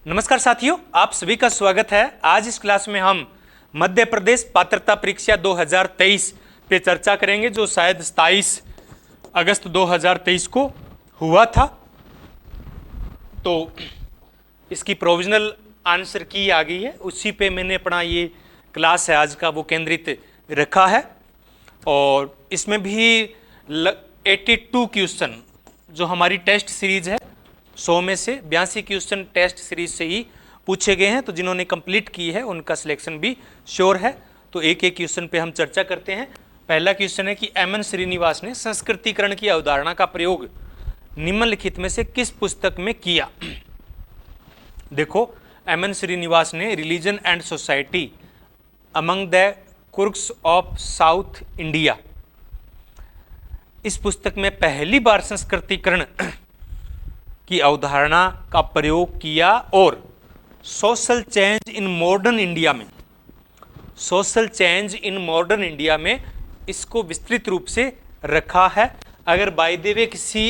नमस्कार साथियों, आप सभी का स्वागत है। आज इस क्लास में हम मध्य प्रदेश पात्रता परीक्षा 2023 पे चर्चा करेंगे, जो शायद 27 अगस्त 2023 को हुआ था। तो इसकी प्रोविजनल आंसर की आ गई है, उसी पे मैंने अपना ये क्लास है आज का वो केंद्रित रखा है। और इसमें भी 82 क्वेश्चन जो हमारी टेस्ट सीरीज है, 100 में से 82 क्वेश्चन टेस्ट सीरीज से ही पूछे गए हैं। तो जिन्होंने कंप्लीट की है उनका सिलेक्शन भी श्योर है। तो एक एक क्वेश्चन पे हम चर्चा करते हैं। पहला क्वेश्चन है कि एम.एन. श्रीनिवास ने संस्कृतिकरण की अवधारणा का प्रयोग निम्नलिखित में से किस पुस्तक में किया। देखो, एम.एन. श्रीनिवास ने religion and society among the Coorgs of South India, इस पुस्तक में पहली बार संस्कृतिकरण की अवधारणा का प्रयोग किया। और social change in modern India में, social change in modern India में इसको विस्तृत रूप से रखा है। अगर बाय द वे किसी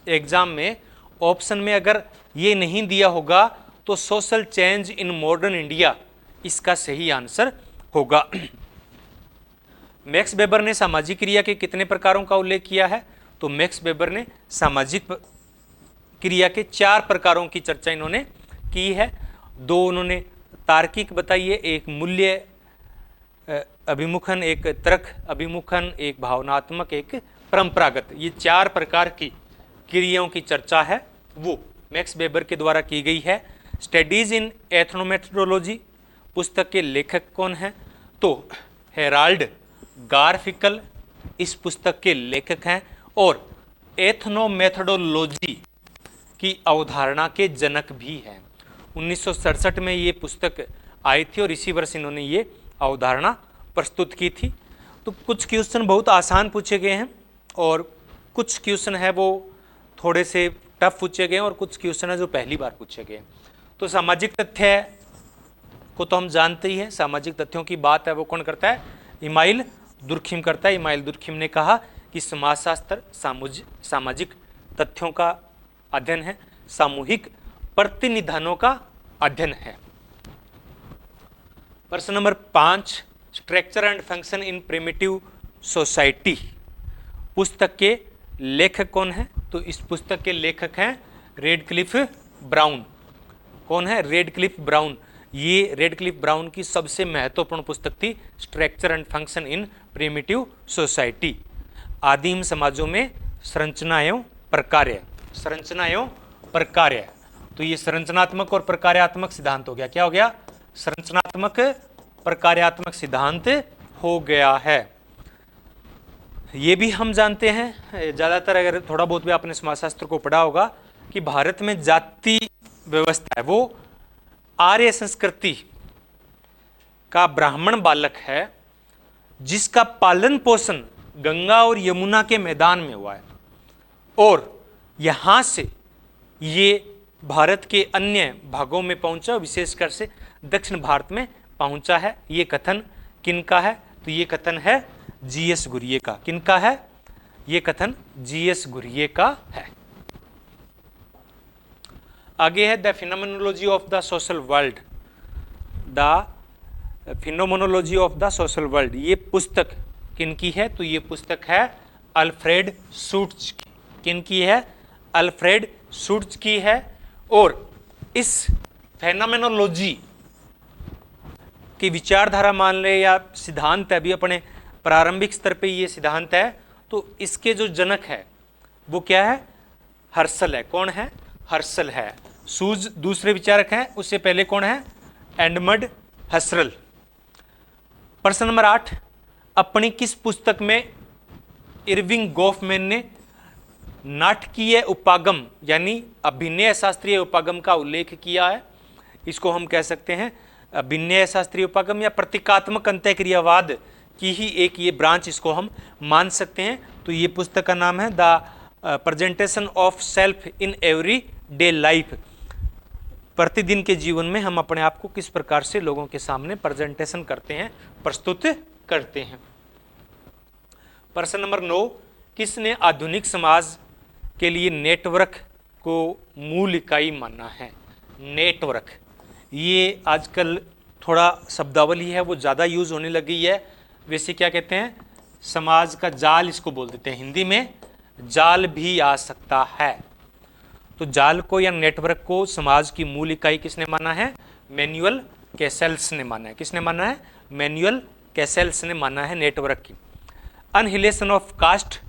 एग्जाम में ऑप्शन में अगर ये नहीं दिया होगा तो social change in modern India इसका सही आंसर होगा। मैक्स वेबर ने सामाजिक क्रिया के कितने प्रकारों का उल्लेख किया है। तो मैक्स वेबर ने सामाजिक क्रिया के 4 प्रकारों की चर्चा इन्होंने की है। 2 उन्होंने तार्किक बताई है, एक मूल्य अभिमुखन, एक तर्क अभिमुखन, एक भावनात्मक, एक परंपरागत। ये 4 प्रकार की क्रियाओं की चर्चा है वो मैक्स वेबर के द्वारा की गई है। स्टडीज इन एथनोमेथोडोलॉजी पुस्तक के लेखक कौन हैं। तो हेराल्ड गारफिकल इस पुस्तक के लेखक हैं और एथनोमेथोडोलॉजी की अवधारणा के जनक भी हैं। 1967 में ये पुस्तक आई थी और इसी वर्ष इन्होंने ये अवधारणा प्रस्तुत की थी। तो कुछ क्वेश्चन बहुत आसान पूछे गए हैं और कुछ क्वेश्चन है वो थोड़े से टफ पूछे गए हैं और कुछ क्वेश्चन है जो पहली बार पूछे गए हैं। तो सामाजिक तथ्य को तो हम जानते ही हैं, सामाजिक तथ्यों की बात है वो कौन करता है, इमाइल दुर्खिम करता है। इमाइल दुर्खिम ने कहा कि समाजशास्त्र सामाजिक तथ्यों का अध्ययन है, सामूहिक प्रतिनिधानों का अध्ययन है। प्रश्न number 5, structure and function in primitive society पुस्तक के लेखक कौन है। तो इस पुस्तक के लेखक हैं रेडक्लिफ ब्राउन। कौन है, रेडक्लिफ ब्राउन। ये रेडक्लिफ ब्राउन की सबसे महत्वपूर्ण पुस्तक थी, structure and function in primitive society. आदिम समाजों में संरचना एवं प्रकार्य, संरचना एवं प्रकार्य। तो ये संरचनात्मक और प्रकार्यात्मक सिद्धांत हो गया। क्या हो गया, संरचनात्मक प्रकार्यात्मक सिद्धांत हो गया है। ये भी हम जानते हैं, ज्यादातर अगर थोड़ा बहुत भी आपने समाजशास्त्र को पढ़ा होगा कि भारत में जाति व्यवस्था है वो आर्य संस्कृति का ब्राह्मण बालक है, जिसका पालन पोषण गंगा और यमुना के मैदान में हुआ है और यहां से ये भारत के अन्य भागों में पहुंचा, विशेषकर से दक्षिण भारत में पहुंचा है। ये कथन किनका है। तो ये कथन है जी.एस. घुरिये का। किनका है, ये कथन जी.एस. घुरिये का है। आगे है the phenomenology of the social world, the phenomenology of the social world. ये पुस्तक किनकी है। तो ये पुस्तक है अल्फ्रेड शुट्ज की। किनकी है, अल्फ्रेड शुट्ज की है। और इस फेनोमेनोलॉजी की विचारधारा मान ले या सिद्धांत है, अभी अपने प्रारंभिक स्तर पे ये सिद्धांत है। तो इसके जो जनक है वो क्या है, हर्सल है। कौन है, हर्सल है। सूज दूसरे विचारक हैं, उससे पहले कौन है, एडमंड हसरल। प्रश्न नंबर 8, अपनी किस पुस्तक में इरविंग गोफमैन ने नाटकीय उपागम यानी अभिनय शास्त्रीय उपागम का उल्लेख किया है। इसको हम कह सकते हैं अभिनय शास्त्रीय उपागम या प्रतीकात्मक अंतःक्रियावाद की ही एक ये ब्रांच इसको हम मान सकते हैं। तो ये पुस्तक का नाम है the presentation of self in every day life. प्रतिदिन के जीवन में हम अपने आप को किस प्रकार से लोगों के सामने प्रेजेंटेशन करते हैं, प्रस्तुत करते हैं। प्रश्न नंबर 9, किसने आधुनिक समाज के लिए नेटवर्क को मूल इकाई माना है। नेटवर्क, ये आजकल थोड़ा शब्दावली है वो ज़्यादा यूज़ होने लगी है। वैसे क्या कहते हैं, समाज का जाल इसको बोल देते हैं, हिंदी में जाल भी आ सकता है। तो जाल को या नेटवर्क को समाज की मूल इकाई किसने माना है, मैनुअल कैसेल्स ने माना है। किसने माना है, मैनुअल कैसेल्स ने माना है नेटवर्क की। अनहिलेशन ऑफ कास्ट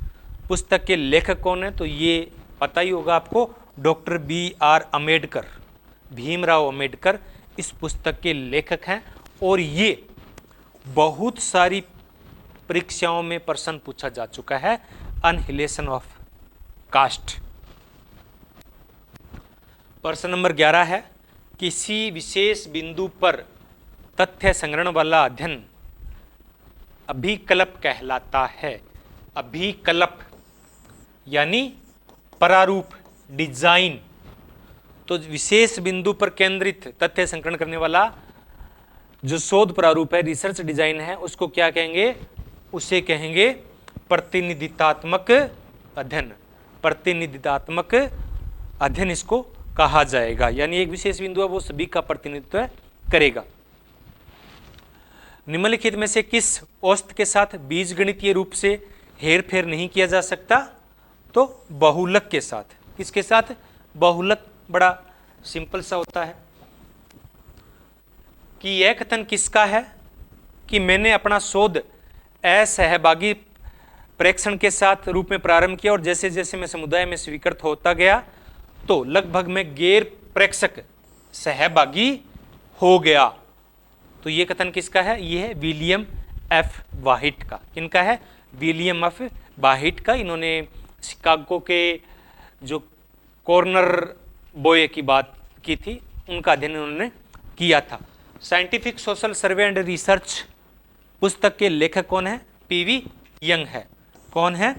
पुस्तक के लेखक कौन है, तो ये पता ही होगा आपको, डॉक्टर BR अम्बेडकर, भीमराव अम्बेडकर इस पुस्तक के लेखक हैं। और ये बहुत सारी परीक्षाओं में प्रश्न पूछा जा चुका है, अनहिलेशन ऑफ कास्ट। प्रश्न नंबर 11 है, किसी विशेष बिंदु पर तथ्य संग्रहण वाला अध्ययन अभिकल्प कहलाता है। अभिकल्प यानी प्रारूप, डिजाइन। तो विशेष बिंदु पर केंद्रित तथ्य संग्रहण करने वाला जो शोध प्रारूप है, रिसर्च डिजाइन है, उसको क्या कहेंगे, उसे कहेंगे प्रतिनिधित्वात्मक अध्ययन। प्रतिनिधित्वात्मक अध्ययन इसको कहा जाएगा, यानी एक विशेष बिंदु है वो सभी का प्रतिनिधित्व करेगा। निम्नलिखित में से किस औसत के साथ बीजगणितीय रूप से हेरफेर नहीं किया जा सकता, तो बहुलक के साथ। किसके साथ, बहुलक। बड़ा सिंपल सा होता है कि यह कथन किसका है कि मैंने अपना शोध असहभागी प्रेक्षण के साथ रूप में प्रारंभ किया और जैसे जैसे मैं समुदाय में स्वीकृत होता गया तो लगभग में गैर प्रेक्षक सहभागी हो गया। तो ये कथन किसका है, ये है विलियम F. वाहिट का। किनका है, विलियम F. वाहिट का। इन्होंने शिकागो के जो कॉर्नर बॉय की बात की थी, उनका अध्ययन इन्होंने किया था। Scientific social survey and research पुस्तक के लेखक कौन है, PV यंग है। कौन है,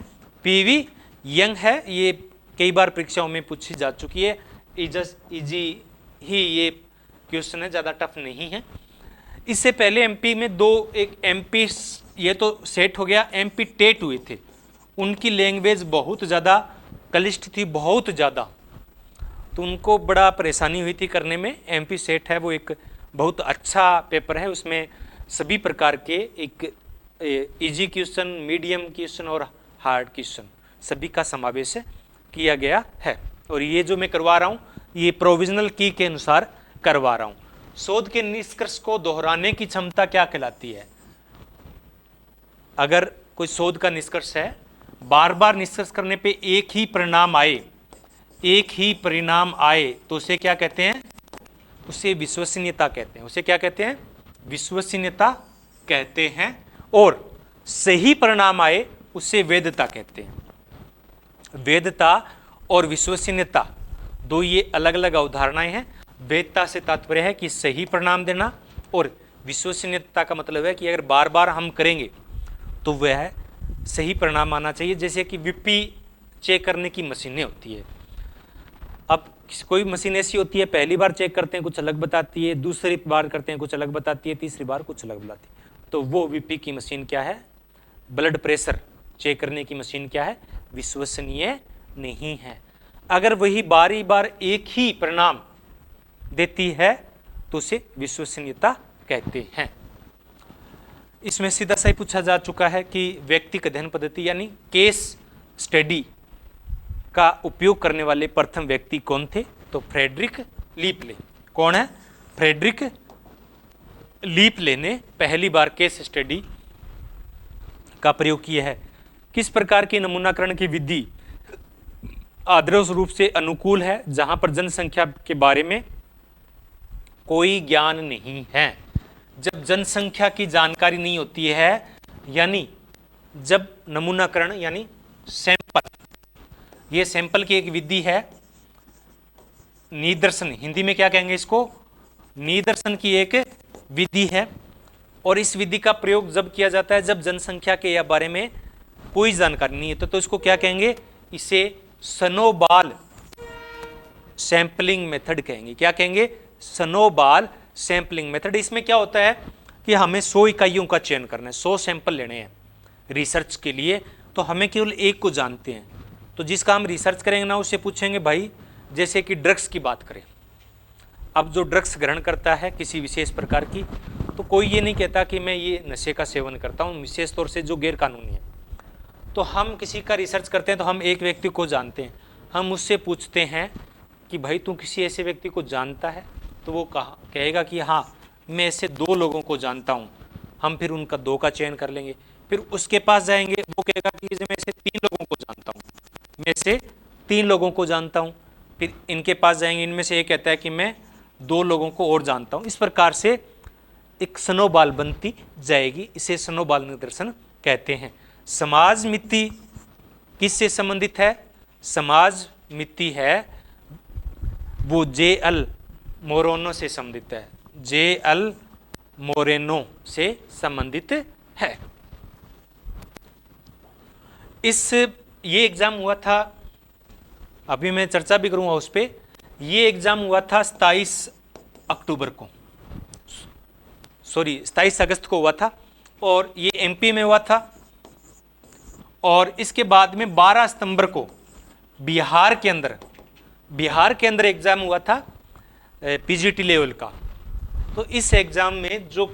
PV यंग है। ये कई बार परीक्षाओं में पूछी जा चुकी है, इजी ही ये क्वेश्चन है, ज़्यादा टफ नहीं है। इससे पहले MP में एक MP, ये तो सेट हो गया, MP टेट हुए थे, उनकी लैंग्वेज बहुत ज़्यादा क्लिष्ट थी, बहुत ज़्यादा, तो उनको बड़ा परेशानी हुई थी करने में। MP सेट है वो एक बहुत अच्छा पेपर है, उसमें सभी प्रकार के एक इजी क्वेश्चन, मीडियम क्वेश्चन और हार्ड क्वेश्चन सभी का समावेश किया गया है। और ये जो मैं करवा रहा हूँ ये प्रोविजनल की के अनुसार करवा रहा हूँ। शोध के निष्कर्ष को दोहराने की क्षमता क्या कहलाती है। अगर कोई शोध का निष्कर्ष है, बार बार निष्कर्ष करने पे एक ही परिणाम आए तो उसे क्या कहते हैं, उसे विश्वसनीयता कहते हैं। उसे क्या कहते हैं, विश्वसनीयता कहते हैं। और सही परिणाम आए उसे वैधता कहते हैं। वैधता और विश्वसनीयता दो ये अलग अलग अवधारणाएं हैं। वैधता से तात्पर्य है कि सही परिणाम देना, और विश्वसनीयता का मतलब है कि अगर बार बार हम करेंगे तो वह सही परिणाम आना चाहिए। जैसे कि VP चेक करने की मशीनें होती है। अब कोई मशीन ऐसी होती है, पहली बार चेक करते हैं कुछ अलग बताती है, दूसरी बार करते हैं कुछ अलग बताती है, तीसरी बार कुछ अलग बताती है। तो वो VP की मशीन क्या है, ब्लड प्रेशर चेक करने की मशीन क्या है, विश्वसनीय नहीं है। अगर वही बारी बार एक ही परिणाम देती है तो उसे विश्वसनीयता कहते हैं। इसमें सीधा सा ही पूछा जा चुका है कि व्यक्तिगत अध्ययन पद्धति यानी केस स्टडी का उपयोग करने वाले प्रथम व्यक्ति कौन थे, तो फ्रेडरिक लीपले। कौन है, फ्रेडरिक लीपले ने पहली बार केस स्टडी का प्रयोग किया है। किस प्रकार की नमूनाकरण की विधि आदर्श रूप से अनुकूल है, जहां पर जनसंख्या के बारे में कोई ज्ञान नहीं है। जब जनसंख्या की जानकारी नहीं होती है, यानी जब नमूनाकरण यानी सैंपल, ये सैंपल की एक विधि है, निदर्शन, हिंदी में क्या कहेंगे इसको, निदर्शन की एक विधि है। और इस विधि का प्रयोग जब किया जाता है जब जनसंख्या के या बारे में कोई जानकारी नहीं है, तो इसको क्या कहेंगे, इसे स्नोबॉल सैंपलिंग मेथड कहेंगे। क्या कहेंगे, स्नोबॉल सैंपलिंग मेथड। इसमें क्या होता है कि हमें 100 इकाइयों का चयन करना है, 100 सैंपल लेने हैं रिसर्च के लिए, तो हमें केवल एक को जानते हैं। तो जिसका हम रिसर्च करेंगे ना, उससे पूछेंगे भाई, जैसे कि ड्रग्स की बात करें, अब जो ड्रग्स ग्रहण करता है किसी विशेष प्रकार की, तो कोई ये नहीं कहता कि मैं ये नशे का सेवन करता हूँ, विशेष तौर से जो गैर कानूनी है। तो हम किसी का रिसर्च करते हैं तो हम एक व्यक्ति को जानते हैं, हम उससे पूछते हैं कि भाई तू किसी ऐसे व्यक्ति को जानता है, तो वो कहेगा कि हाँ मैं ऐसे 2 लोगों को जानता हूँ। हम फिर उनका 2 का चयन कर लेंगे, फिर उसके पास जाएंगे, वो कहेगा कि मैं ऐसे 3 लोगों को जानता हूँ, मैं ऐसे 3 लोगों को जानता हूँ। फिर इनके पास जाएंगे, इनमें से एक कहता है कि मैं 2 लोगों को और जानता हूँ। इस प्रकार से एक स्नोबॉल बनती जाएगी, इसे स्नोबॉल निदर्शन कहते हैं। समाज मिति किससे संबंधित है? समाज मिति है वो जे.एल. मोरेनो से संबंधित है, जे.एल. मोरेनो से संबंधित है। ये एग्जाम हुआ था, अभी मैं चर्चा भी करूंगा उस पर। ये एग्जाम हुआ था 27 अक्टूबर को, सॉरी 27 अगस्त को हुआ था, और ये एमपी में हुआ था। और इसके बाद में 12 सितंबर को बिहार के अंदर एग्जाम हुआ था पीजीटी लेवल का। तो इस एग्जाम में जो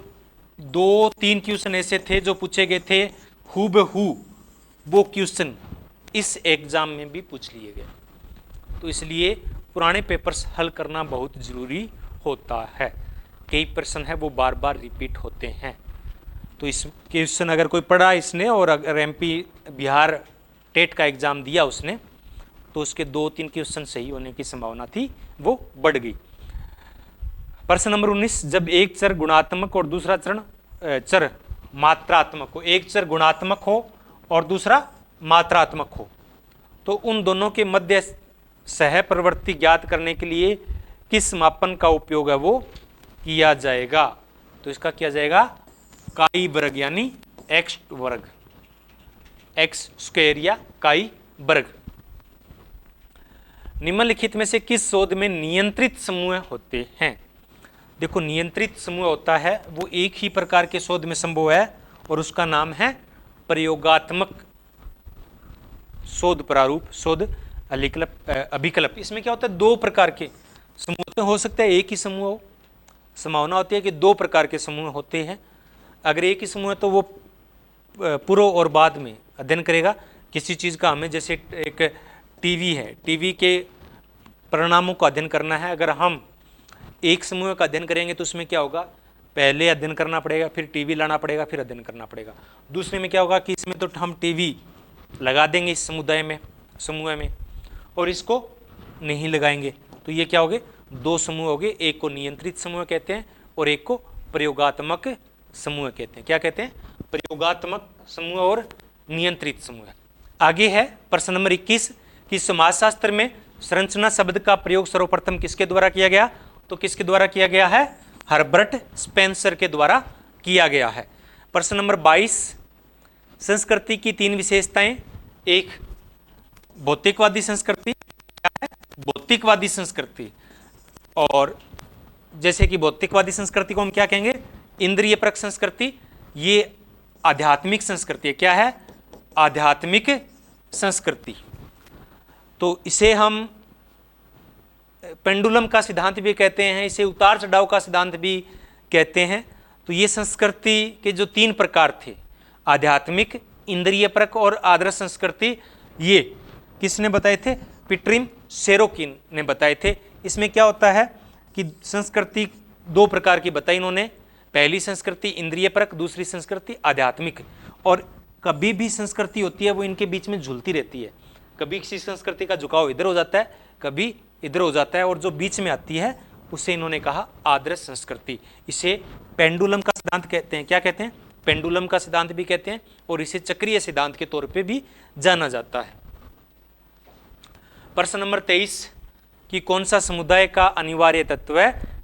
2-3 क्वेश्चन ऐसे थे जो पूछे गए थे हूबहू, वो क्वेश्चन इस एग्जाम में भी पूछ लिए गए। तो इसलिए पुराने पेपर्स हल करना बहुत जरूरी होता है। कई प्रश्न है वो बार बार रिपीट होते हैं। तो इस क्वेश्चन अगर कोई पढ़ा इसने, और अगर एमपी बिहार टेट का एग्जाम दिया उसने, तो उसके 2-3 क्वेश्चन सही होने की संभावना थी, वो बढ़ गई। प्रश्न नंबर 19, जब एक चर गुणात्मक और दूसरा चर मात्रात्मक हो, एक चर गुणात्मक हो और दूसरा मात्रात्मक हो, तो उन दोनों के मध्य सहप्रवर्ती ज्ञात करने के लिए किस मापन का उपयोग है वो किया जाएगा? तो इसका किया जाएगा काई वर्ग, यानी एक्स वर्ग, एक्स स्क्वायर या काई वर्ग। निम्नलिखित में से किस शोध में नियंत्रित समूह होते हैं? देखो, नियंत्रित समूह होता है वो एक ही प्रकार के शोध में संभव है, और उसका नाम है प्रयोगात्मक शोध प्रारूप, शोध अभिकल्प। इसमें क्या होता है, 2 प्रकार के समूह हो सकते हैं, एक ही समूह हो। संभावना होती है कि 2 प्रकार के समूह होते हैं। अगर एक ही समूह है तो वो पूर्व और बाद में अध्ययन करेगा किसी चीज़ का। हमें जैसे एक टीवी है, टीवी के परिणामों का अध्ययन करना है। अगर हम एक समूह का अध्ययन करेंगे तो उसमें क्या होगा, पहले अध्ययन करना पड़ेगा, फिर टीवी लाना पड़ेगा, फिर अध्ययन करना पड़ेगा। दूसरे में क्या होगा कि इसमें तो हम टीवी लगा देंगे इस समूह में, और इसको नहीं लगाएंगे, तो ये क्या हो गए, 2 समूह हो गए। एक को नियंत्रित समूह कहते हैं और एक को प्रयोगात्मक समूह कहते हैं। क्या कहते हैं? प्रयोगात्मक समूह और नियंत्रित समूह। आगे है प्रश्न नंबर 21 कि समाजशास्त्र में संरचना शब्द का प्रयोग सर्वप्रथम किसके द्वारा किया गया? तो किसके द्वारा किया गया है? हर्बर्ट स्पेंसर के द्वारा किया गया है। प्रश्न नंबर 22, संस्कृति की 3 विशेषताएं। एक, भौतिकवादी संस्कृति। क्या है? भौतिकवादी संस्कृति। और जैसे कि भौतिकवादी संस्कृति को हम क्या कहेंगे? इंद्रिय परक संस्कृति। ये आध्यात्मिक संस्कृति है। क्या है? आध्यात्मिक संस्कृति। तो इसे हम पेंडुलम का सिद्धांत भी कहते हैं, इसे उतार चढ़ाव का सिद्धांत भी कहते हैं। तो ये संस्कृति के जो 3 प्रकार थे, आध्यात्मिक, इंद्रिय परक और आदर्श संस्कृति, ये किसने बताए थे? पिटरिम सेरोकिन ने बताए थे। इसमें क्या होता है कि संस्कृति 2 प्रकार की बताई इन्होंने। पहली संस्कृति इंद्रिय परक, दूसरी संस्कृति आध्यात्मिक। और कभी भी संस्कृति होती है वो इनके बीच में झूलती रहती है। कभी किसी संस्कृति का झुकाव इधर हो जाता है, कभी इधर हो जाता है, और जो बीच में आती है उसे इन्होंने कहा आदर्श संस्कृति। इसे पेंडुलम का सिद्धांत कहते हैं। क्या कहते हैं? पेंडुलम का सिद्धांत भी कहते हैं, और इसे चक्रीय सिद्धांत के तौर पे भी जाना जाता है। प्रश्न नंबर 23 कि कौन सा समुदाय का अनिवार्य तत्व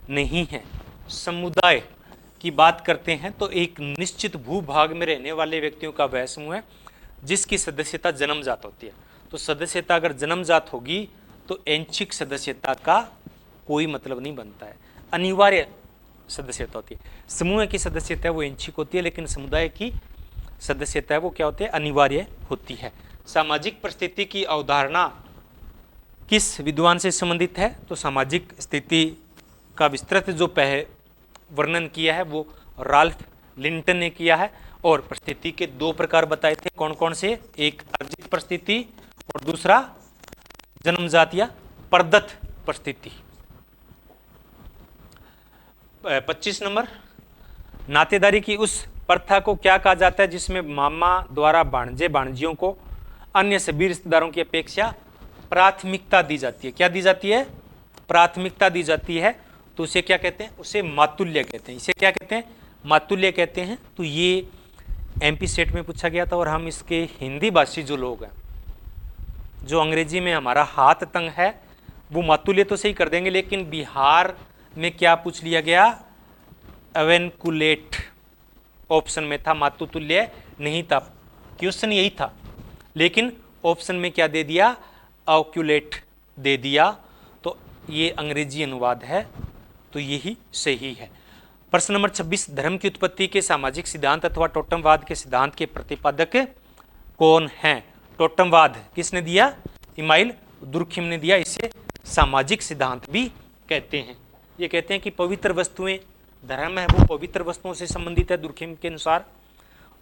नहीं है? समुदाय की बात करते हैं तो एक निश्चित भूभाग में रहने वाले व्यक्तियों का वह समूह है जिसकी सदस्यता जन्मजात होती है। तो सदस्यता अगर जन्मजात होगी तो ऐच्छिक सदस्यता का कोई मतलब नहीं बनता है, अनिवार्य सदस्यता होती है। समूह की सदस्यता है वो ऐच्छिक होती है, लेकिन समुदाय की सदस्यता है वो क्या होती है? अनिवार्य होती है। सामाजिक परिस्थिति की अवधारणा किस विद्वान से संबंधित है? तो सामाजिक स्थिति का विस्तृत जो वर्णन किया है वो राल्फ लिंटन ने किया है। और परिस्थिति के दो प्रकार बताए थे, कौन कौन से, एक अर्जित परिस्थिति और दूसरा जन्मजात या प्रदत्त परिस्थिति। 25 नंबर, नातेदारी की उस प्रथा को क्या कहा जाता है जिसमें मामा द्वारा भांजे भांजियों को अन्य सभी रिश्तेदारों की अपेक्षा प्राथमिकता दी जाती है। क्या दी जाती है? प्राथमिकता दी जाती है। तो उसे क्या कहते हैं? उसे मातुल्य कहते हैं। इसे क्या कहते हैं? मातुल्य कहते हैं। तो ये एमपी सेट में पूछा गया था और हम इसके हिंदी भाषी जो लोग हैं, जो अंग्रेजी में हमारा हाथ तंग है, वो मातुल्य तो सही कर देंगे, लेकिन बिहार में क्या पूछ लिया गया? एवेंकुलेट ऑप्शन में था, मातुतुल्य नहीं था। क्वेश्चन यही था, लेकिन ऑप्शन में क्या दे दिया? ऑक्यूलेट दे दिया। तो ये अंग्रेजी अनुवाद है, तो यही सही है। प्रश्न नंबर 26, धर्म की उत्पत्ति के सामाजिक सिद्धांत अथवा टोटमवाद के सिद्धांत के प्रतिपादक कौन हैं? टोटमवाद किसने दिया? इमाइल दुर्खिम ने दिया। इसे सामाजिक सिद्धांत भी कहते हैं। ये कहते हैं कि पवित्र वस्तुएं, धर्म है वो पवित्र वस्तुओं से संबंधित है दुर्खिम के अनुसार,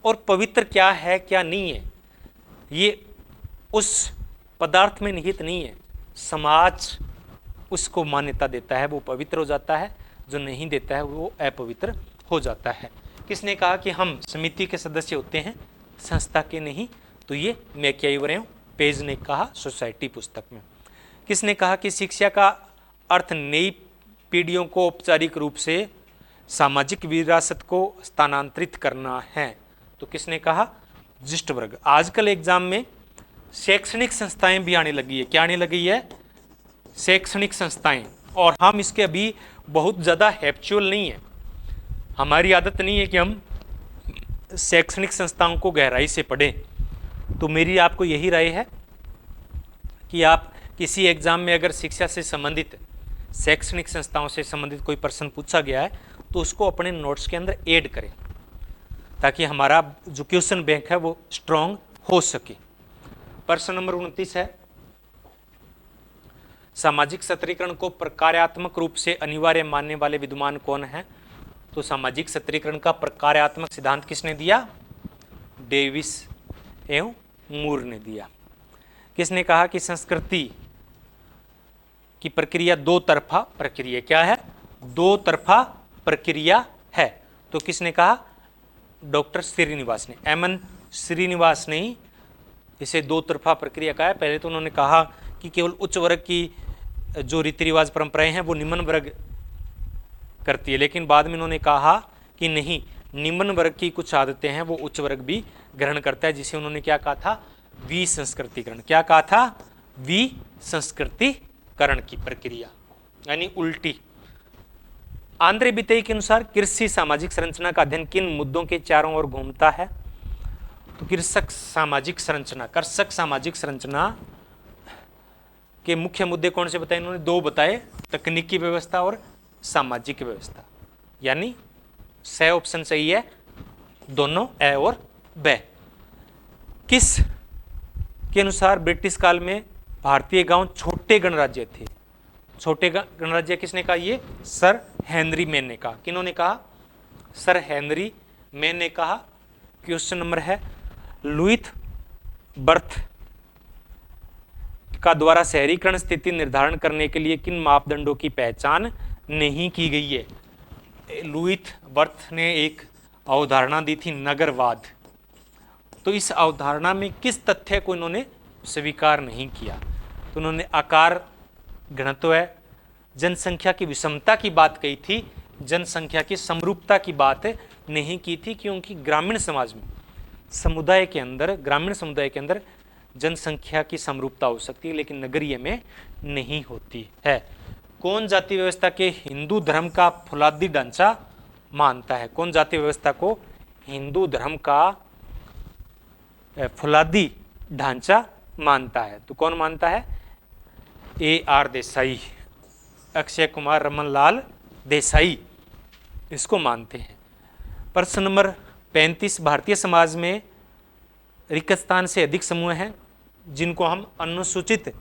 और पवित्र क्या है क्या नहीं है ये उस पदार्थ में निहित नहीं है, समाज उसको मान्यता देता है, वो पवित्र हो जाता है, जो नहीं देता है वो अपवित्र हो जाता है। किसने कहा कि हम समिति के सदस्य होते हैं, संस्था के नहीं? तो ये मैकियावरे पेज ने कहा सोसाइटी पुस्तक में। किसने कहा कि शिक्षा का अर्थ नई पीढ़ियों को औपचारिक रूप से सामाजिक विरासत को स्थानांतरित करना है? तो किसने कहा? जिष्ट वर्ग। आजकल एग्जाम में शैक्षणिक संस्थाएं भी आने लगी है। क्या आने लगी है? शैक्षणिक संस्थाएं। और हम इसके अभी बहुत ज़्यादा हैप्चुअल नहीं है, हमारी आदत नहीं है कि हम शैक्षणिक संस्थाओं को गहराई से पढ़ें। तो मेरी आपको यही राय है कि आप किसी एग्जाम में अगर शिक्षा से संबंधित, शैक्षणिक संस्थाओं से संबंधित कोई प्रश्न पूछा गया है तो उसको अपने नोट्स के अंदर ऐड करें, ताकि हमारा जो क्वेश्चन बैंक है वो स्ट्रॉन्ग हो सके। प्रश्न नंबर 29 है, सामाजिक सत्रीकरण को प्रकार्यात्मक रूप से अनिवार्य मानने वाले विद्वान कौन है? तो सामाजिक सत्रीकरण का प्रकार्यात्मक सिद्धांत किसने दिया? डेविस एवं मूर ने दिया। किसने कहा कि संस्कृति की प्रक्रिया दो तरफा प्रक्रिया? क्या है? दो तरफा प्रक्रिया है। तो किसने कहा? डॉक्टर श्रीनिवास ने, एमएन श्रीनिवास ने ही इसे दो तरफा प्रक्रिया कहा है। पहले तो उन्होंने कहा कि केवल उच्च वर्ग की जो रीति रिवाज परंपराएं हैं वो निम्न वर्ग करती है, लेकिन बाद में उन्होंने कहा कि नहीं, निम्न वर्ग की कुछ आदतें हैं वो उच्च वर्ग भी ग्रहण करता है, जिसे उन्होंने क्या कहा था? विसंस्कृतिकरण। क्या कहा था? विसंस्कृतिकरण की प्रक्रिया, यानी उल्टी। आंद्रे बितेई के अनुसार कृषि सामाजिक संरचना का अध्ययन किन मुद्दों के चारों ओर घूमता है? तो कृषक सामाजिक संरचना, कृषक सामाजिक संरचना के मुख्य मुद्दे कौन से बताए? इन्होंने दो बताए, तकनीकी व्यवस्था और सामाजिक व्यवस्था, यानी स ऑप्शन सही है, दोनों ए और ब। किस के अनुसार ब्रिटिश काल में भारतीय गांव छोटे गणराज्य थे? छोटे गणराज्य किसने कहा? ये सर हेनरी मैन ने कहा। किन्होंने कहा? सर हेनरी मैन ने कहा। क्वेश्चन नंबर है, लुईथ बर्थ का द्वारा शहरीकरण स्थिति निर्धारण करने के लिए किन मापदंडों की पहचान नहीं की गई है? लुईथ बर्थ ने एक अवधारणा दी थी, नगरवाद। तो इस अवधारणा में किस तथ्य को इन्होंने स्वीकार नहीं किया? तो उन्होंने आकार घनत्व, जनसंख्या की विषमता की बात कही थी, जनसंख्या की समरूपता की बात नहीं की थी, क्योंकि ग्रामीण समाज में, समुदाय के अंदर, ग्रामीण समुदाय के अंदर जनसंख्या की समरूपता हो सकती है, लेकिन नगरीय में नहीं होती है। कौन जाति व्यवस्था के हिंदू धर्म का फौलादी ढांचा मानता है? कौन जाति व्यवस्था को हिंदू धर्म का फौलादी ढांचा मानता है? तो कौन मानता है? AR देसाई, अक्षय कुमार रमनलाल देसाई इसको मानते हैं। प्रश्न नंबर 35, भारतीय समाज में रिक्त स्थान से अधिक समूह हैं जिनको हम अनुसूचित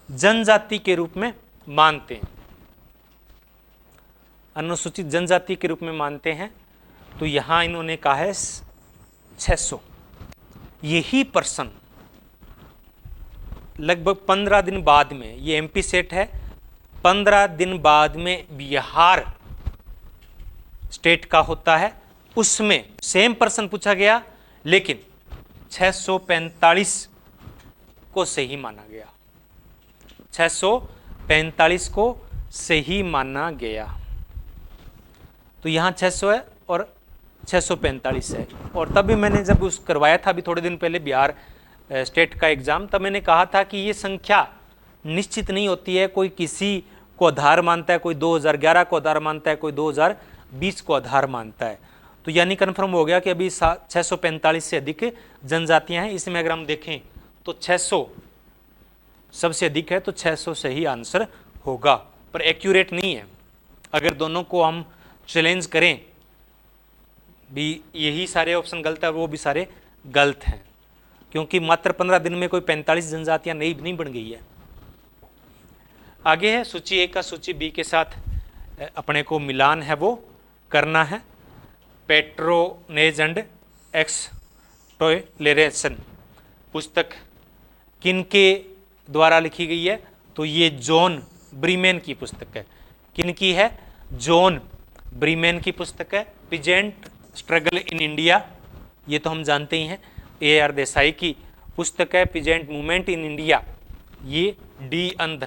जनजाति के रूप में मानते हैं। अनुसूचित जनजाति के रूप में मानते हैं, तो यहाँ इन्होंने कहा है 600। यही पर्सन लगभग 15 दिन बाद में, ये एमपी सेट है, 15 दिन बाद में बिहार स्टेट का होता है, उसमें सेम पर्सन पूछा गया, लेकिन 645 को सही माना गया, 645 को सही माना गया। तो यहाँ 600 है और 645 है। और तब भी मैंने जब उस करवाया था अभी थोड़े दिन पहले बिहार स्टेट का एग्जाम, तब मैंने कहा था कि ये संख्या निश्चित नहीं होती है, कोई किसी को आधार मानता है, कोई 2011 को आधार मानता है, कोई 2020 को आधार मानता है। तो यानी कन्फर्म हो गया कि अभी 645 से अधिक जनजातियां हैं। इसमें अगर हम देखें तो 600 सबसे अधिक है, तो 600 सही आंसर होगा, पर एक्यूरेट नहीं है। अगर दोनों को हम चैलेंज करें भी यही सारे ऑप्शन गलत है, वो भी सारे गलत हैं, क्योंकि मात्र 15 दिन में कोई 45 जनजातियां नहीं बन गई है। आगे है सूची ए का सूची बी के साथ अपने को मिलान है वो करना है। पेट्रोनेज एंड एक्सटॉयलेशन पुस्तक किनके द्वारा लिखी गई है? तो ये जॉन ब्रीमेन की पुस्तक है। किनकी है? जॉन ब्रीमेन की पुस्तक है। पीजेंट स्ट्रगल इन इंडिया, ये तो हम जानते ही हैं, AR देसाई की पुस्तक है। पीजेंट मूवमेंट इन इंडिया, ये D.N.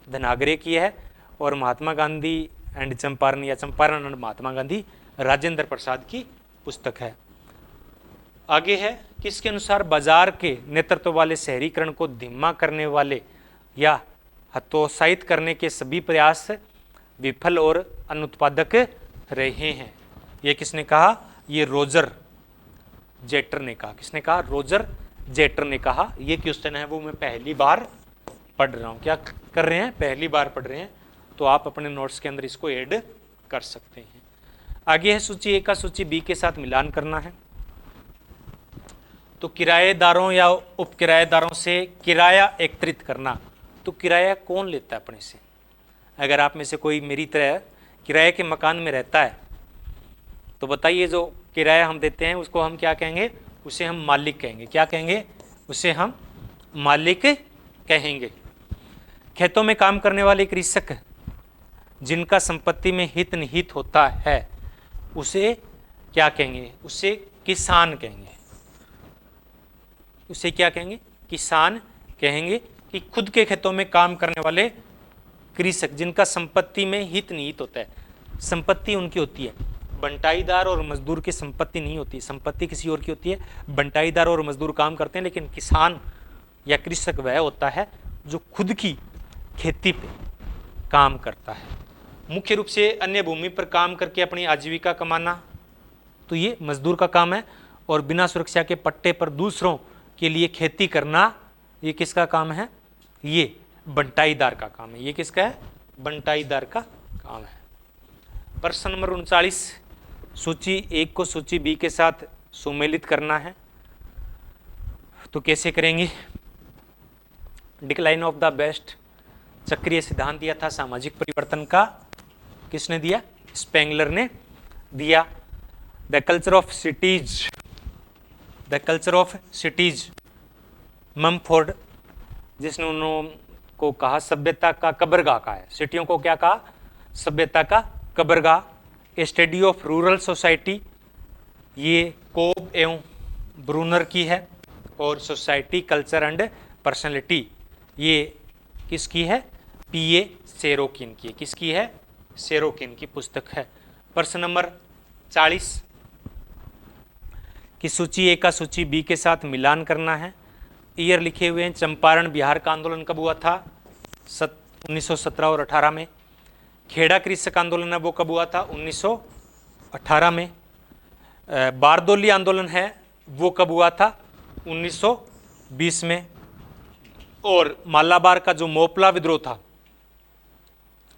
धनागरे की है। और महात्मा गांधी एंड चंपारण, या चंपारण एंड महात्मा गांधी, राजेंद्र प्रसाद की पुस्तक है। आगे है किसके अनुसार बाजार के नेतृत्व वाले शहरीकरण को धीमा करने वाले या हतोत्साहित करने के सभी प्रयास विफल और अनुत्पादक रहे हैं? ये किसने कहा? ये रोजर जेटर ने कहा। किसने कहा? रोजर जेटर ने कहा। ये क्वेश्चन है वो मैं पहली बार पढ़ रहा हूँ। क्या कर रहे हैं? पहली बार पढ़ रहे हैं, तो आप अपने नोट्स के अंदर इसको ऐड कर सकते हैं। आगे है सूची ए का सूची बी के साथ मिलान करना है। तो किराएदारों या उप किराएदारों से किराया एकत्रित करना, तो किराया कौन लेता है अपने से? अगर आप में से कोई मेरी तरह किराए के मकान में रहता है, तो बताइए जो किराया हम देते हैं उसको हम क्या कहेंगे? उसे हम मालिक कहेंगे। क्या कहेंगे? उसे हम मालिक कहेंगे। खेतों में काम करने वाले कृषक जिनका संपत्ति में हित निहित होता है, उसे क्या कहेंगे? उसे किसान कहेंगे। उसे क्या कहेंगे? किसान कहेंगे। कि खुद के खेतों में काम करने वाले कृषक जिनका संपत्ति में हित निहित होता है। संपत्ति उनकी होती है, बंटाईदार और मजदूर की संपत्ति नहीं होती, संपत्ति किसी और की होती है। बंटाईदार और मजदूर काम करते हैं, लेकिन किसान या कृषक वह होता है जो खुद की खेती पे काम करता है। मुख्य रूप से अन्य भूमि पर काम करके अपनी आजीविका कमाना, तो ये मजदूर का काम है। और बिना सुरक्षा के पट्टे पर दूसरों के लिए खेती करना, ये किसका काम है? ये बंटाईदार का काम है। ये किसका है? बंटाईदार का काम है। प्रश्न नंबर 39, सूची एक को सूची बी के साथ सुमेलित करना है, तो कैसे करेंगे? डिक्लाइन ऑफ द बेस्ट चक्रीय सिद्धांत दिया था सामाजिक परिवर्तन का, किसने दिया? स्पेंगलर ने दिया। The culture of cities Mumford, जिसने उनको कहा सभ्यता का कब्रगाह का है। सिटियों को क्या कहा? सभ्यता का कब्रगाह। ए स्टडी ऑफ रूरल सोसाइटी, ये कोब एवं ब्रूनर की है। और सोसाइटी कल्चर एंड पर्सनैलिटी, ये किसकी है? P.A. सेरोकिन की। किसकी है? सेरोकिन की पुस्तक है। प्रश्न नंबर 40 की सूची ए का सूची बी के साथ मिलान करना है। ईयर लिखे हुए हैं। चंपारण बिहार का आंदोलन कब हुआ था? 1917 और 18 में। खेड़ा कृषक आंदोलन है वो कब हुआ था? 1918 में। बारदोली आंदोलन है वो कब हुआ था? 1920 में। और मालाबार का जो मोपला विद्रोह था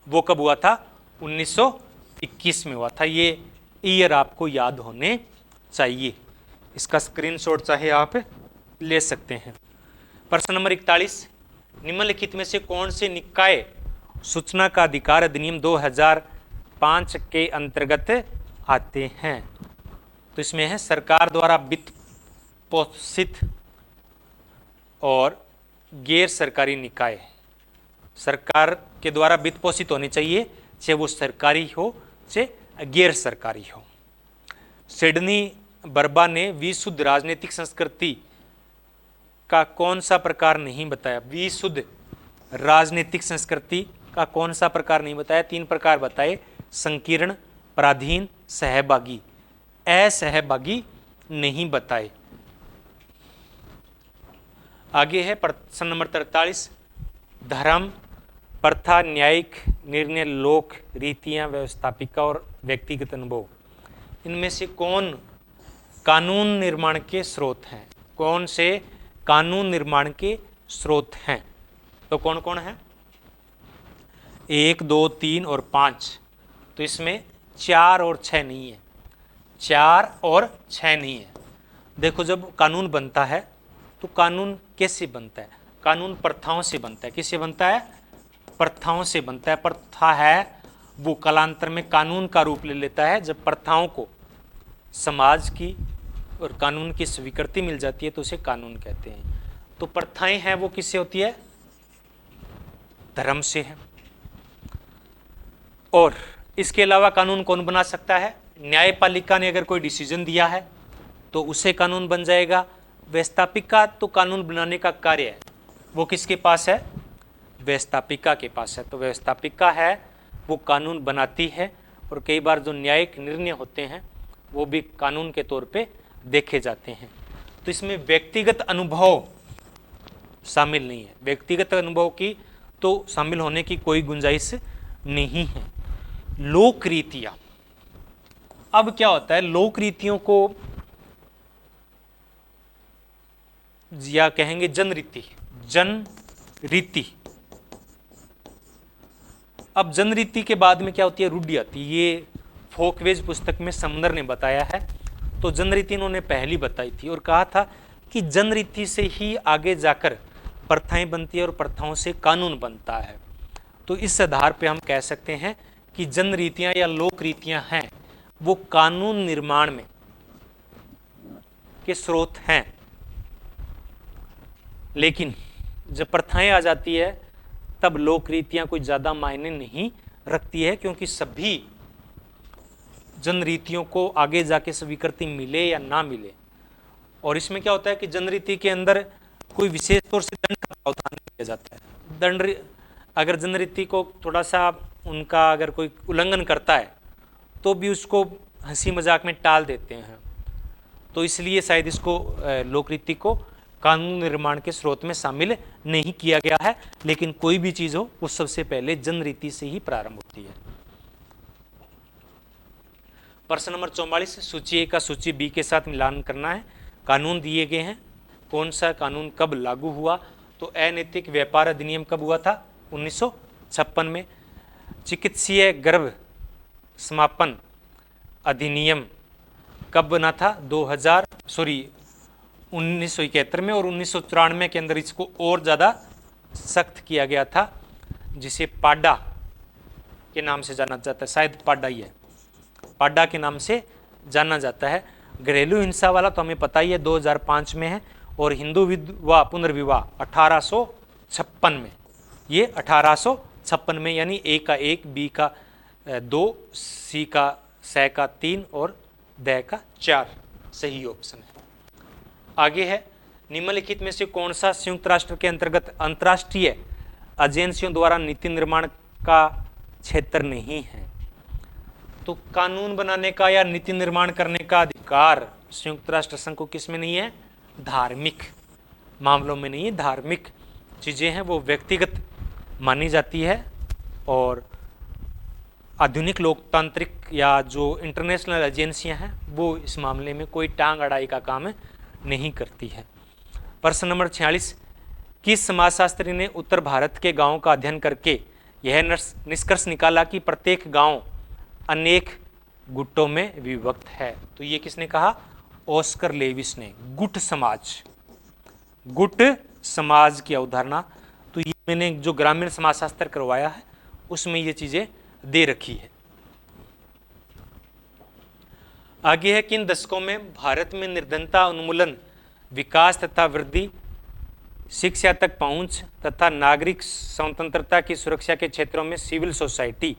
वो कब हुआ था? 1921 में हुआ था। ये ईयर आपको याद होने चाहिए। इसका स्क्रीनशॉट चाहे आप ले सकते हैं। प्रश्न नंबर 41, निम्नलिखित में से कौन से निकाय सूचना का अधिकार अधिनियम 2005 के अंतर्गत आते हैं। तो इसमें है सरकार द्वारा वित्त पोषित और गैर सरकारी निकाय। सरकार के द्वारा वित्त पोषित होने चाहिए, चाहे वो सरकारी हो चाहे गैर सरकारी हो। सिडनी बर्बा ने विशुद्ध राजनीतिक संस्कृति का कौन सा प्रकार नहीं बताया? विशुद्ध राजनीतिक संस्कृति का कौन सा प्रकार नहीं बताया? 3 प्रकार बताए, संकीर्ण, पराधीन, सहभागी। असहभागी नहीं बताए। आगे है प्रश्न नंबर 43, धर्म, प्रथा, न्यायिक निर्णय, लोक रीतियां, व्यवस्थापिका और व्यक्तिगत अनुभव, इनमें से कौन कानून निर्माण के स्रोत हैं? कौन से कानून निर्माण के स्रोत हैं? तो कौन कौन है? 1, 2, 3 और 5। तो इसमें 4 और 6 नहीं है। 4 और 6 नहीं है। देखो, जब कानून बनता है तो कानून कैसे बनता है? कानून प्रथाओं से बनता है। किससे बनता है? प्रथाओं से बनता है। प्रथा है वो कालांतर में कानून का रूप ले लेता है। जब प्रथाओं को समाज की और कानून की स्वीकृति मिल जाती है तो उसे कानून कहते हैं। तो प्रथाएं हैं वो किससे होती है? धर्म से है। और इसके अलावा कानून कौन बना सकता है? न्यायपालिका ने अगर कोई डिसीजन दिया है तो उसे कानून बन जाएगा। व्यवस्थापिका तो कानून बनाने का कार्य है, वो किसके पास है? व्यवस्थापिका के पास है। तो व्यवस्थापिका है वो कानून बनाती है, और कई बार जो न्यायिक निर्णय होते हैं वो भी कानून के तौर पे देखे जाते हैं। तो इसमें व्यक्तिगत अनुभव शामिल नहीं है। व्यक्तिगत अनुभव की तो शामिल होने की कोई गुंजाइश नहीं है। लोक रीतियां, अब क्या होता है? लोक रीतियों को या कहेंगे जनरीति। जनरीति। अब जनरीति के बाद में क्या होती है? रूढ़ी आती है। ये फोकवेज पुस्तक में समंदर ने बताया है। तो जनरीति इन्होंने पहली बताई थी और कहा था कि जनरीति से ही आगे जाकर प्रथाएं बनती है और प्रथाओं से कानून बनता है। तो इस आधार पे हम कह सकते हैं कि जनरीतियां या लोक रीतियां हैं वो कानून निर्माण में के स्रोत हैं। लेकिन जब प्रथाएं आ जाती है तब लोक रीतियां कोई ज्यादा मायने नहीं रखती है, क्योंकि सभी जनरीतियों को आगे जाके स्वीकृति मिले या ना मिले। और इसमें क्या होता है कि जनरीति के अंदर कोई विशेष तौर से दंड का प्रावधान किया जाता है। दंड, अगर जनरीति को थोड़ा सा उनका अगर कोई उल्लंघन करता है तो भी उसको हंसी मजाक में टाल देते हैं। तो इसलिए शायद इसको लोकरीति को कानून निर्माण के स्रोत में शामिल नहीं किया गया है। लेकिन कोई भी चीज हो वो सबसे पहले जनरीति से ही प्रारंभ होती है। प्रश्न नंबर 44, सूची ए का सूची बी के साथ मिलान करना है। कानून दिए गए हैं, कौन सा कानून कब लागू हुआ? तो अनैतिक व्यापार अधिनियम कब हुआ था? 1956 में। चिकित्सीय गर्भ समापन अधिनियम कब बना था? 1971 में। और 1994 के अंदर इसको और ज़्यादा सख्त किया गया था, जिसे पाडा के नाम से जाना जाता है। शायद पाडा ही है, पाडा के नाम से जाना जाता है। घरेलू हिंसा वाला तो हमें पता ही है 2005 में है। और हिंदू विधवा पुनर्विवाह 1856 में। ये 1856 में, यानी ए का 1, बी का 2, सी का 6 का 3 और द का 4 सही ऑप्शन है। आगे है, निम्नलिखित में से कौन सा संयुक्त राष्ट्र के अंतर्गत अंतर्राष्ट्रीय एजेंसियों द्वारा नीति निर्माण का क्षेत्र नहीं है? तो कानून बनाने का या नीति निर्माण करने का अधिकार संयुक्त राष्ट्र संघ को किस में नहीं है? धार्मिक मामलों में नहीं है। धार्मिक चीजें हैं वो व्यक्तिगत मानी जाती है। और आधुनिक लोकतांत्रिक या जो इंटरनेशनल एजेंसियां हैं वो इस मामले में कोई टांग अड़ाई का काम नहीं करती है। प्रश्न नंबर 46, किस समाजशास्त्री ने उत्तर भारत के गांवों का अध्ययन करके यह निष्कर्ष निकाला कि प्रत्येक गांव अनेक गुटों में विभक्त है? तो ये किसने कहा? ऑस्कर लेविस ने। गुट समाज की अवधारणा। तो ये मैंने जो ग्रामीण समाजशास्त्र करवाया है उसमें ये चीज़ें दे रखी है। आगे है, किन दशकों में भारत में निर्धनता उन्मूलन, विकास तथा वृद्धि, शिक्षा तक पहुंच तथा नागरिक स्वतंत्रता की सुरक्षा के क्षेत्रों में सिविल सोसाइटी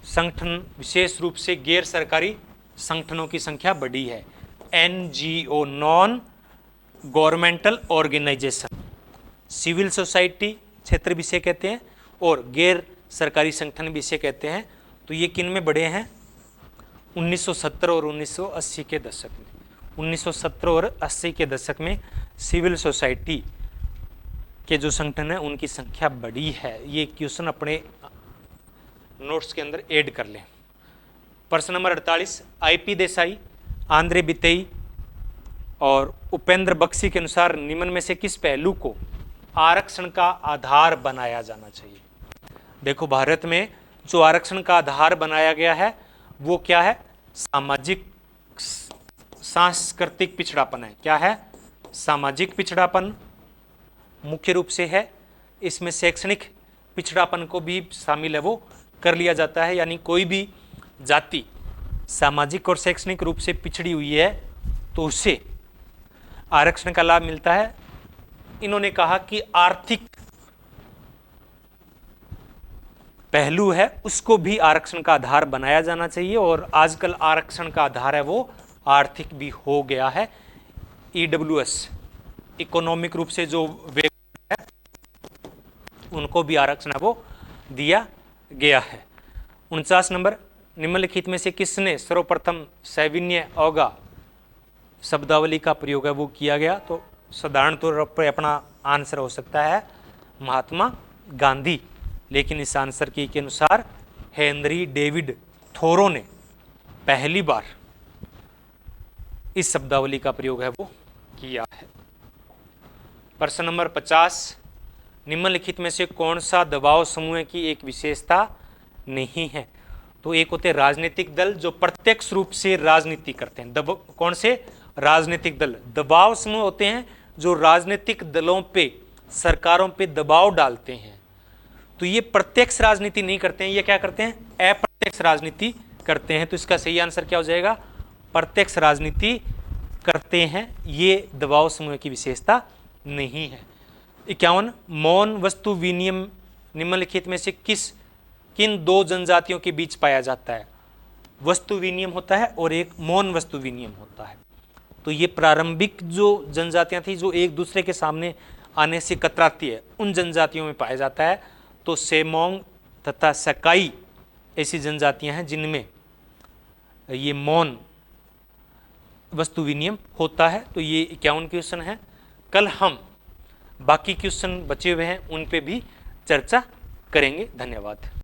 संगठन, विशेष रूप से गैर सरकारी संगठनों की संख्या बढ़ी है। NGO, non governmental organisation, civil society क्षेत्र भी इसे कहते हैं और गैर सरकारी संगठन भी इसे कहते हैं। तो ये किन में बढ़े हैं? 1970 और 1980 के दशक में। 1970 और 80 के दशक में सिविल सोसाइटी के जो संगठन है उनकी संख्या बढ़ी है। ये क्वेश्चन अपने नोट्स के अंदर ऐड कर लें। प्रश्न नंबर 48, IP देसाई, आंद्रे बितेई और उपेंद्र बख्शी के अनुसार निम्न में से किस पहलू को आरक्षण का आधार बनाया जाना चाहिए? देखो, भारत में जो आरक्षण का आधार बनाया गया है वो क्या है? सामाजिक सांस्कृतिक पिछड़ापन है। क्या है? सामाजिक पिछड़ापन मुख्य रूप से है। इसमें शैक्षणिक पिछड़ापन को भी शामिल है, वो कर लिया जाता है। यानी कोई भी जाति सामाजिक और शैक्षणिक रूप से पिछड़ी हुई है तो उसे आरक्षण का लाभ मिलता है। इन्होंने कहा कि आर्थिक पहलू है उसको भी आरक्षण का आधार बनाया जाना चाहिए, और आजकल आरक्षण का आधार है वो आर्थिक भी हो गया है। EWS, इकोनॉमिक रूप से जो वे है उनको भी आरक्षण है वो दिया गया है। 49 नंबर, निम्नलिखित में से किसने सर्वप्रथम सविनय अवज्ञा शब्दावली का प्रयोग है वो किया गया? तो साधारण तौर पर अपना आंसर हो सकता है महात्मा गांधी, लेकिन इस आंसर की के अनुसार हेनरी डेविड थोरो ने पहली बार इस शब्दावली का प्रयोग है वो किया है। प्रश्न नंबर 50, निम्नलिखित में से कौन सा दबाव समूह की एक विशेषता नहीं है? तो एक होते हैं राजनीतिक दल जो प्रत्यक्ष रूप से राजनीति करते हैं। कौन से? राजनीतिक दल। दबाव समूह होते हैं जो राजनीतिक दलों पे, सरकारों पे दबाव डालते हैं। तो ये प्रत्यक्ष राजनीति नहीं करते हैं, ये क्या करते हैं? अप्रत्यक्ष राजनीति करते हैं। तो इसका सही आंसर क्या हो जाएगा? प्रत्यक्ष राजनीति करते हैं। ये दबाव समूह की विशेषता नहीं है। 51, मौन वस्तु विनिमय निम्नलिखित में से किन दो जनजातियों के बीच पाया जाता है? वस्तु विनिमय होता है और एक मौन वस्तु विनिमय होता है। तो ये प्रारंभिक जो जनजातियां थी जो एक दूसरे के सामने आने से कतराती है, उन जनजातियों में पाया जाता है। तो सेमोंग तथा सकाई ऐसी जनजातियां हैं जिनमें ये मौन वस्तु विनिमय होता है। तो ये 51 क्वेश्चन है। कल हम बाकी क्वेश्चन बचे हुए हैं उन पे भी चर्चा करेंगे। धन्यवाद।